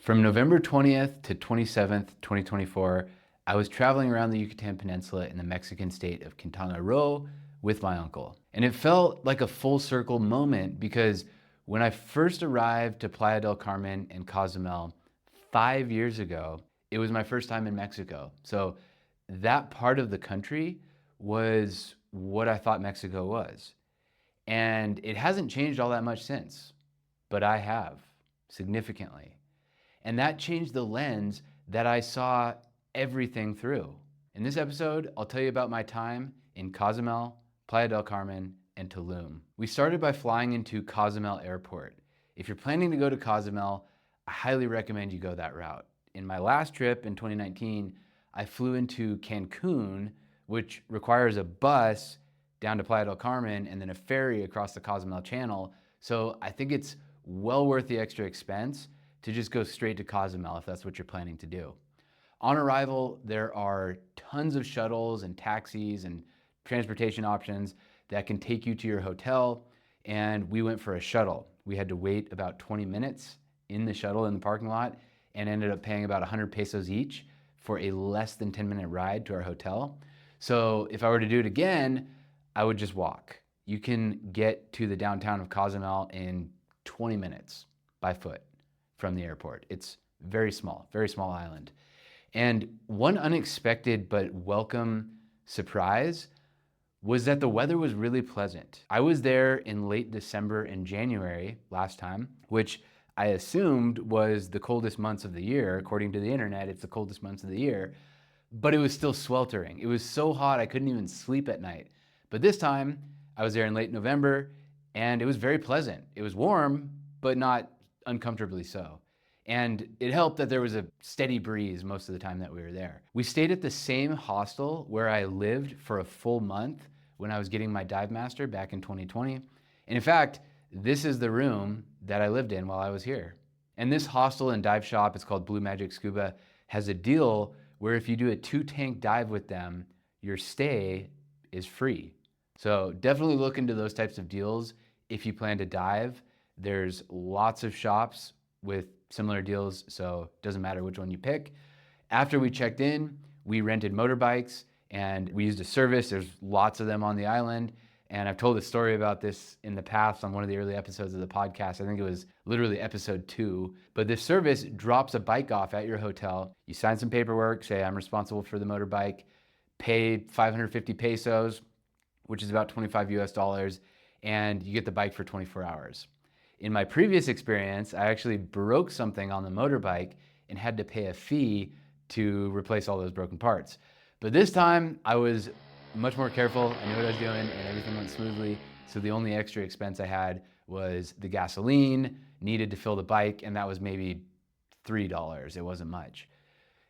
From November 20th to 27th, 2024, I was traveling around the Yucatan Peninsula in the Mexican state of Quintana Roo with my uncle. And it felt like a full circle moment because when I first arrived to Playa del Carmen and Cozumel 5 years ago, it was my first time in Mexico. So that part of the country was what I thought Mexico was. And it hasn't changed all that much since, but I have significantly. And that changed the lens that I saw everything through. In this episode, I'll tell you about my time in Cozumel, Playa del Carmen, and Tulum. We started by flying into Cozumel Airport. If you're planning to go to Cozumel, I highly recommend you go that route. In my last trip in 2019, I flew into Cancun, which requires a bus down to Playa del Carmen and then a ferry across the Cozumel Channel. So I think it's well worth the extra expense to just go straight to Cozumel if that's what you're planning to do. On arrival, there are tons of shuttles and taxis and transportation options that can take you to your hotel, and we went for a shuttle. We had to wait about 20 minutes in the shuttle in the parking lot and ended up paying about 100 pesos each for a less than 10-minute ride to our hotel. So if I were to do it again, I would just walk. You can get to the downtown of Cozumel in 20 minutes by foot from the airport. It's very small island. And one unexpected but welcome surprise was that the weather was really pleasant. I was there in late December and January last time, which I assumed was the coldest months of the year. According to the internet, it's the coldest months of the year, but it was still sweltering. It was so hot I couldn't even sleep at night. But this time I was there in late November and it was very pleasant. It was warm, but not uncomfortably so. And it helped that there was a steady breeze most of the time that we were there. We stayed at the same hostel where I lived for a full month when I was getting my dive master back in 2020. And in fact, this is the room that I lived in while I was here. And this hostel and dive shop, it's called Blue Magic Scuba, has a deal where if you do a 2-tank dive with them, your stay is free. So definitely look into those types of deals if you plan to dive. There's lots of shops with similar deals, so it doesn't matter which one you pick. After we checked in, we rented motorbikes and we used a service. There's lots of them on the island. And I've told a story about this in the past on one of the early episodes of the podcast. I think it was literally episode 2. But this service drops a bike off at your hotel. You sign some paperwork, say I'm responsible for the motorbike, pay 550 pesos, which is about 25 US dollars, and you get the bike for 24 hours. In my previous experience, I actually broke something on the motorbike and had to pay a fee to replace all those broken parts. But this time I was much more careful. I knew what I was doing and everything went smoothly. So the only extra expense I had was the gasoline needed to fill the bike, and that was maybe $3. It wasn't much.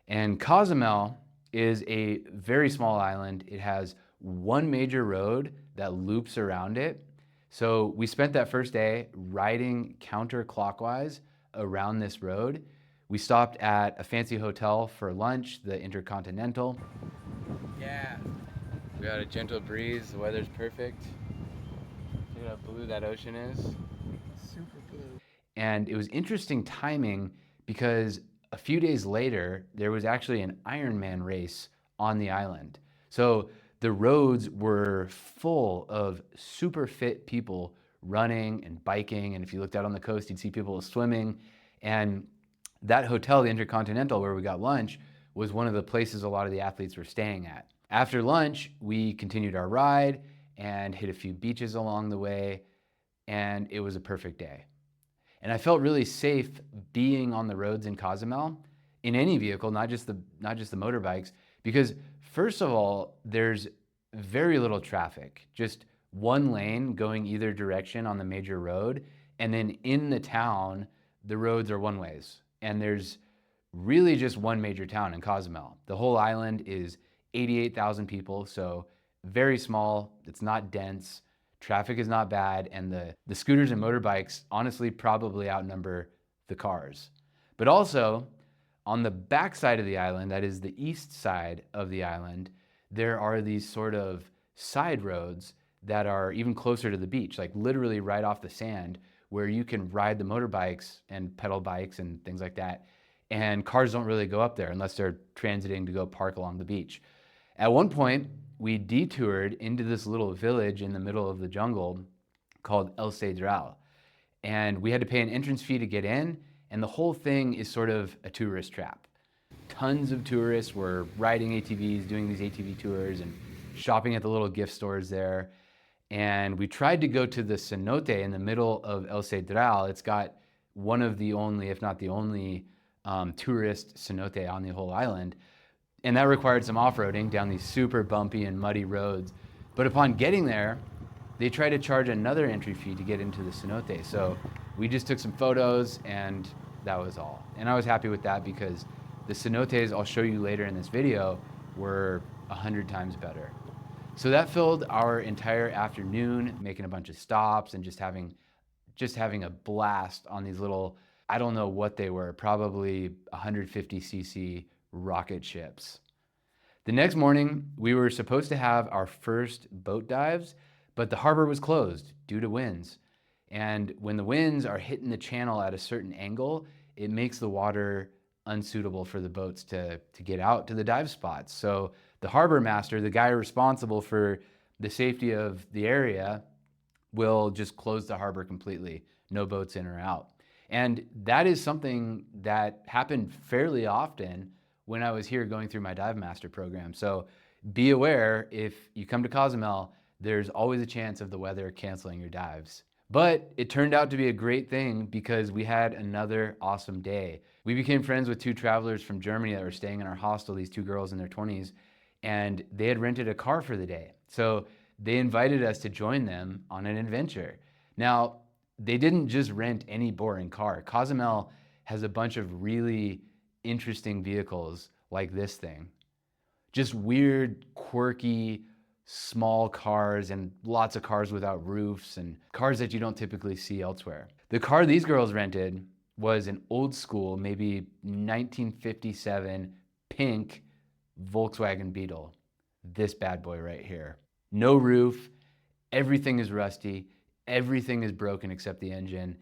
And Cozumel is a very small island. It has one major road that loops around it. So we spent that first day riding counterclockwise around this road. We stopped at a fancy hotel for lunch, the Intercontinental. Yeah, we got a gentle breeze, the weather's perfect. Look how blue that ocean is. Super blue. And it was interesting timing because a few days later, there was actually an Ironman race on the island. So the roads were full of super fit people running and biking. And if you looked out on the coast, you'd see people swimming. And that hotel, the Intercontinental, where we got lunch, was one of the places a lot of the athletes were staying at. After lunch, we continued our ride and hit a few beaches along the way. And it was a perfect day. And I felt really safe being on the roads in Cozumel in any vehicle, not just the motorbikes, because first of all, there's very little traffic, just one lane going either direction on the major road. And then in the town, the roads are one ways. And there's really just one major town in Cozumel. The whole island is 88,000 people, so very small. It's not dense. Traffic is not bad. And the scooters and motorbikes honestly probably outnumber the cars. But also, on the back side of the island, that is the east side of the island, there are these sort of side roads that are even closer to the beach, like literally right off the sand, where you can ride the motorbikes and pedal bikes and things like that and cars don't really go up there unless they're transiting to go park along the beach. At one point, we detoured into this little village in the middle of the jungle called El Cedral. And we had to pay an entrance fee to get in, and the whole thing is sort of a tourist trap. Tons of tourists were riding ATVs, doing these ATV tours, and shopping at the little gift stores there. And we tried to go to the Cenote in the middle of El Cedral. It's got one of the only, if not the only, tourist cenote on the whole island. And that required some off-roading down these super bumpy and muddy roads. But upon getting there, they tried to charge another entry fee to get into the cenote. So we just took some photos and that was all. And I was happy with that because the cenotes I'll show you later in this video were 100 times better. So that filled our entire afternoon, making a bunch of stops and just having a blast on these little, I don't know what they were, probably 150cc rocket ships. The next morning, we were supposed to have our first boat dives, but the harbor was closed due to winds. And when the winds are hitting the channel at a certain angle, it makes the water unsuitable for the boats to get out to the dive spots. So the harbor master, the guy responsible for the safety of the area, will just close the harbor completely. No boats in or out. And that is something that happened fairly often when I was here going through my Dive Master program. So be aware, if you come to Cozumel, there's always a chance of the weather canceling your dives. But it turned out to be a great thing because we had another awesome day. We became friends with two travelers from Germany that were staying in our hostel, these two girls in their 20s, and they had rented a car for the day. So they invited us to join them on an adventure. Now, they didn't just rent any boring car. Cozumel has a bunch of really interesting vehicles like this thing. Just weird, quirky, small cars and lots of cars without roofs and cars that you don't typically see elsewhere. The car these girls rented was an old school, maybe 1957 pink Volkswagen Beetle. This bad boy right here. No roof, everything is rusty, everything is broken except the engine,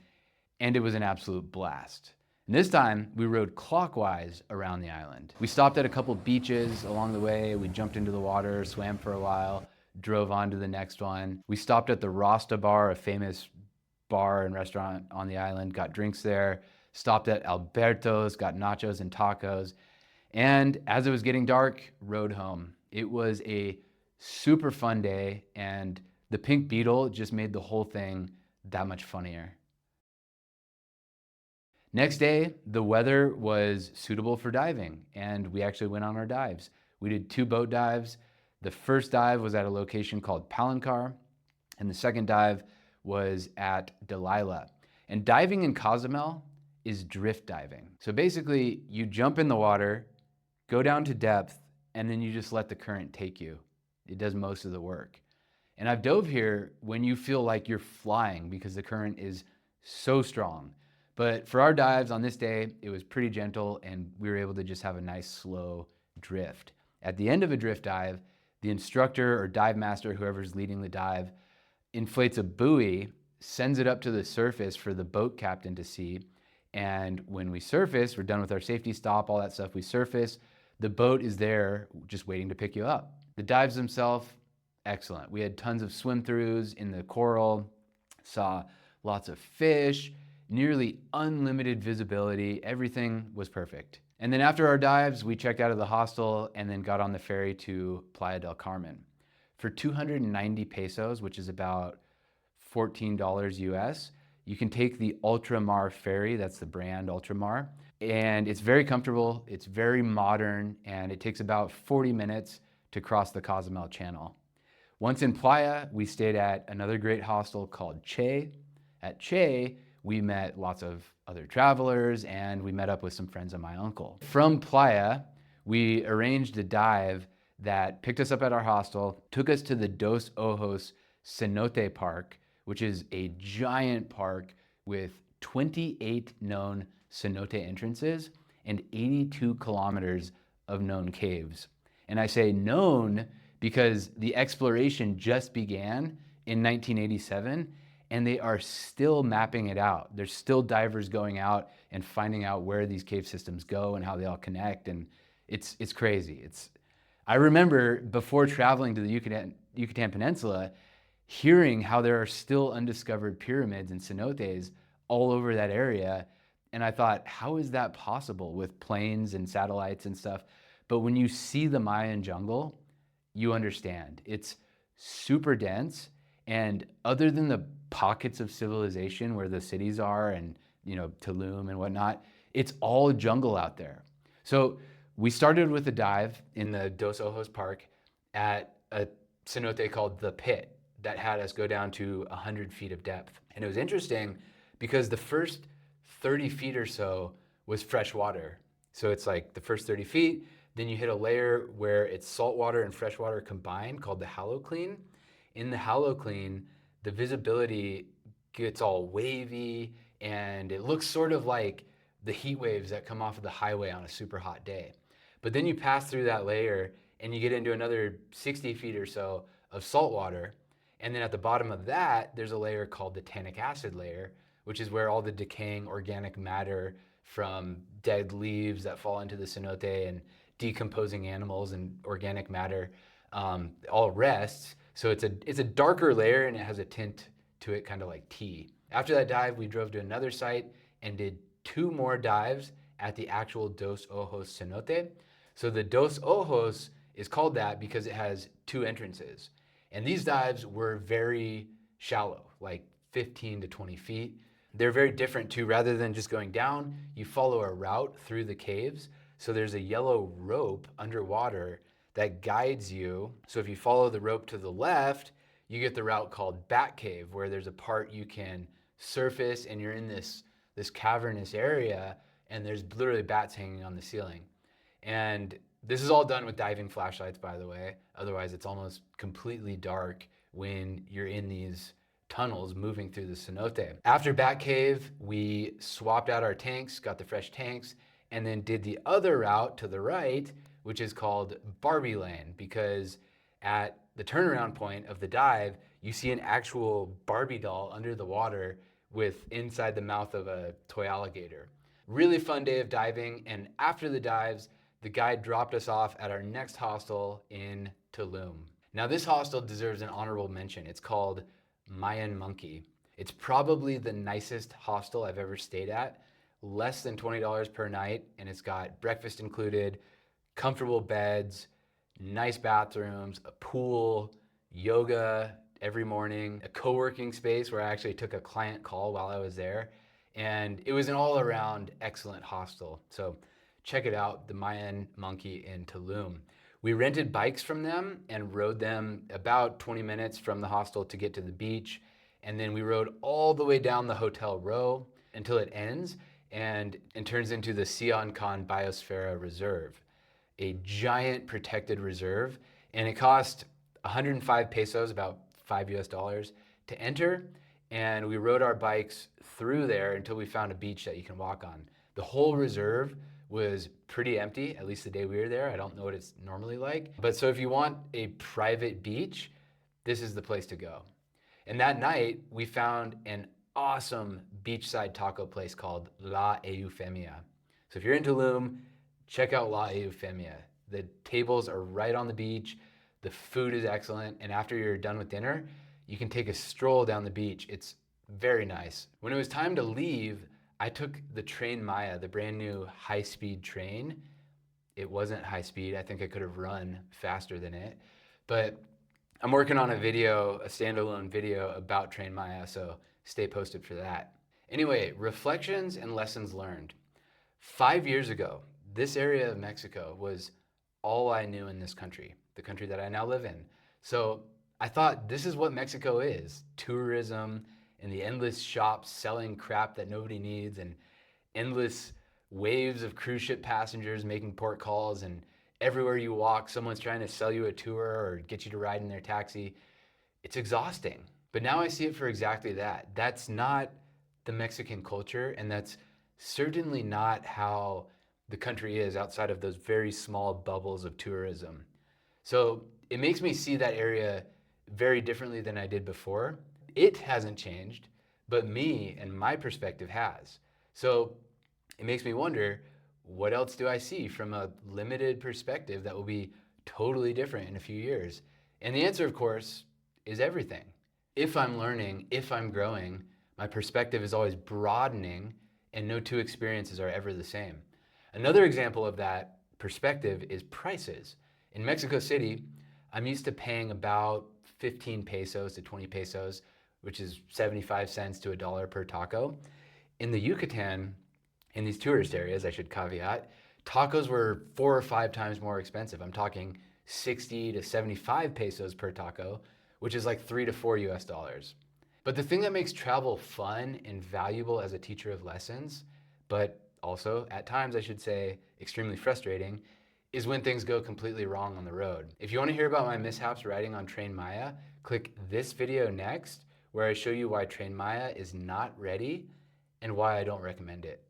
and it was an absolute blast. And this time, we rode clockwise around the island. We stopped at a couple beaches along the way. We jumped into the water, swam for a while, drove on to the next one. We stopped at the Rasta Bar, a famous bar and restaurant on the island, got drinks there. Stopped at Alberto's, got nachos and tacos. And as it was getting dark, rode home. It was a super fun day, and the pink Beetle just made the whole thing that much funnier. Next day, the weather was suitable for diving, and we actually went on our dives. We did 2 boat dives. The first dive was at a location called Palancar, and the second dive was at Delilah. And diving in Cozumel is drift diving. So basically, you jump in the water, go down to depth, and then you just let the current take you. It does most of the work. And I've dove here when you feel like you're flying because the current is so strong. But for our dives on this day, it was pretty gentle and we were able to just have a nice slow drift. At the end of a drift dive, the instructor or dive master, whoever's leading the dive, inflates a buoy, sends it up to the surface for the boat captain to see. And when we surface, we're done with our safety stop, all that stuff, we surface, the boat is there just waiting to pick you up. The dives themselves, excellent. We had tons of swim-throughs in the coral, saw lots of fish, nearly unlimited visibility. Everything was perfect. And then after our dives, we checked out of the hostel and then got on the ferry to Playa del Carmen. For 290 pesos, which is about $14 US, you can take the Ultramar ferry, that's the brand Ultramar, and it's very comfortable, it's very modern, and it takes about 40 minutes to cross the Cozumel Channel. Once in Playa, we stayed at another great hostel called Che. At Che, we met lots of other travelers and we met up with some friends of my uncle. From Playa, we arranged a dive that picked us up at our hostel, took us to the Dos Ojos Cenote Park, which is a giant park with 28 known cenote entrances and 82 kilometers of known caves. And I say known because the exploration just began in 1987, and they are still mapping it out. There's still divers going out and finding out where these cave systems go and how they all connect, and it's crazy. I remember before traveling to the Yucatan Peninsula, hearing how there are still undiscovered pyramids and cenotes all over that area. And I thought, how is that possible with planes and satellites and stuff? But when you see the Mayan jungle, you understand. It's super dense. And other than the pockets of civilization where the cities are and, Tulum and whatnot, it's all jungle out there. So we started with a dive in the Dos Ojos Park at a cenote called The Pit that had us go down to 100 feet of depth. And it was interesting because the first 30 feet or so was fresh water. So it's like the first 30 feet, then you hit a layer where it's salt water and fresh water combined called the halocline. In the halocline, the visibility gets all wavy and it looks sort of like the heat waves that come off of the highway on a super hot day. But then you pass through that layer and you get into another 60 feet or so of salt water. And then at the bottom of that, there's a layer called the tannic acid layer, which is where all the decaying organic matter from dead leaves that fall into the cenote and decomposing animals and organic matter all rests. So it's a darker layer and it has a tint to it, kind of like tea. After that dive, we drove to another site and did 2 more dives at the actual Dos Ojos cenote. So the Dos Ojos is called that because it has 2 entrances. And these dives were very shallow, like 15 to 20 feet. They're very different too. Rather than just going down, you follow a route through the caves. So there's a yellow rope underwater that guides you. So if you follow the rope to the left, you get the route called Bat Cave, where there's a part you can surface and you're in this cavernous area and there's literally bats hanging on the ceiling. And this is all done with diving flashlights, by the way. Otherwise, it's almost completely dark when you're in these tunnels moving through the cenote. After Bat Cave, we swapped out our tanks, got the fresh tanks, and then did the other route to the right, which is called Barbie Lane, because at the turnaround point of the dive, you see an actual Barbie doll under the water with inside the mouth of a toy alligator. Really fun day of diving, and after the dives, the guide dropped us off at our next hostel in Tulum. Now this hostel deserves an honorable mention. It's called Mayan Monkey. It's probably the nicest hostel I've ever stayed at. Less than $20 per night, and it's got breakfast included, comfortable beds, nice bathrooms, a pool, yoga every morning, a co-working space where I actually took a client call while I was there. And it was an all-around excellent hostel. So check it out, the Mayan Monkey in Tulum. We rented bikes from them and rode them about 20 minutes from the hostel to get to the beach. And then we rode all the way down the hotel row until it ends and turns into the Cian Biosphere Reserve, a giant protected reserve. And it cost 105 pesos, about $5 to enter. And we rode our bikes through there until we found a beach that you can walk on. The whole reserve was pretty empty, at least the day we were there. I don't know what it's normally like. But so if you want a private beach, this is the place to go. And that night, we found an awesome beachside taco place called La Eufemia. So if you're in Tulum, check out La Eufemia. The tables are right on the beach. The food is excellent. And after you're done with dinner, you can take a stroll down the beach. It's very nice. When it was time to leave, I took the Train Maya, the brand new high-speed train. It wasn't high speed. I think I could have run faster than it. But I'm working on a standalone video about Train Maya, so stay posted for that. Anyway, reflections and lessons learned. 5 years ago, this area of Mexico was all I knew in this country, the country that I now live in. So I thought this is what Mexico is: tourism and the endless shops selling crap that nobody needs, and endless waves of cruise ship passengers making port calls, and everywhere you walk, someone's trying to sell you a tour or get you to ride in their taxi. It's exhausting. But now I see it for exactly that. That's not the Mexican culture, and that's certainly not how the country is outside of those very small bubbles of tourism. So it makes me see that area very differently than I did before. It hasn't changed, but me and my perspective has. So it makes me wonder, what else do I see from a limited perspective that will be totally different in a few years? And the answer, of course, is everything. If I'm learning, if I'm growing, my perspective is always broadening, and no two experiences are ever the same. Another example of that perspective is prices. In Mexico City, I'm used to paying about 15 pesos to 20 pesos, which is 75 cents to $1 per taco. In the Yucatan, in these tourist areas, I should caveat, tacos were 4 or 5 times more expensive. I'm talking 60 to 75 pesos per taco, which is like 3 to 4 US dollars. But the thing that makes travel fun and valuable as a teacher of lessons, but also at times I should say extremely frustrating, is when things go completely wrong on the road. If you want to hear about my mishaps riding on Train Maya, click this video next, where I show you why Train Maya is not ready and why I don't recommend it.